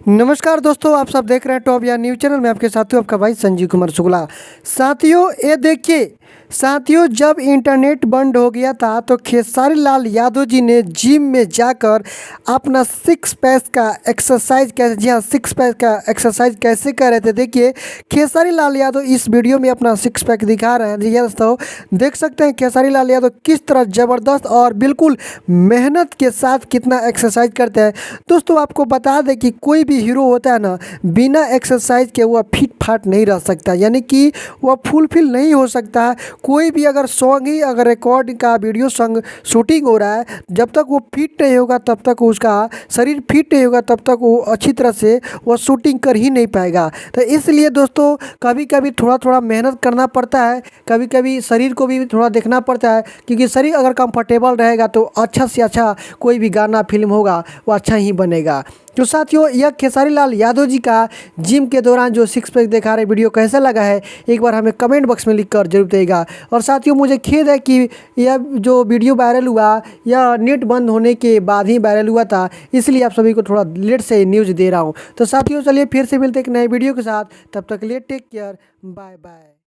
नमस्कार दोस्तों, आप सब देख रहे हैं टॉप या न्यूज़ चैनल में। आपके साथियों आपका भाई संजीव कुमार शुक्ला। साथियों ये देखिए, साथियों जब इंटरनेट बंद हो गया था तो खेसारी लाल यादव जी ने जिम में जाकर अपना सिक्स पैक का एक्सरसाइज कैसे, जी हाँ, सिक्स पैक का एक्सरसाइज कैसे कर रहे थे। देखिए खेसारी लाल यादव इस वीडियो में अपना सिक्स पैक दिखा रहे हैं। जी हाँ दोस्तों, देख सकते हैं खेसारी लाल यादव किस तरह ज़बरदस्त और बिल्कुल मेहनत के साथ कितना एक्सरसाइज करते हैं। दोस्तों आपको बता दें कि कोई भी हीरो होता है ना, बिना एक्सरसाइज के वह फिट फाट नहीं रह सकता, यानी कि वह फुलफिल नहीं हो सकता है। कोई भी अगर सॉन्ग ही, अगर रिकॉर्ड का वीडियो सॉन्ग शूटिंग हो रहा है, जब तक वो फिट नहीं होगा तब तक उसका शरीर फिट नहीं होगा तब तक वो अच्छी तरह से वो शूटिंग कर ही नहीं पाएगा। तो इसलिए दोस्तों कभी कभी थोड़ा थोड़ा मेहनत करना पड़ता है, कभी कभी शरीर को भी थोड़ा देखना पड़ता है, क्योंकि शरीर अगर कंफर्टेबल रहेगा तो अच्छा से अच्छा कोई भी गाना फिल्म होगा वो अच्छा ही बनेगा। तो साथियों यह खेसारी लाल यादव जी का जिम के दौरान जो सिक्स पैक दिखा रहे वीडियो कैसा लगा है, एक बार हमें कमेंट बॉक्स में लिखकर जरूर देगा। और साथियों मुझे खेद है कि यह जो वीडियो वायरल हुआ यह नेट बंद होने के बाद ही वायरल हुआ था, इसलिए आप सभी को थोड़ा लेट से न्यूज़ दे रहा हूँ। तो साथियों चलिए फिर से मिलते एक नए वीडियो के साथ, तब तक लिए टेक केयर, बाय बाय।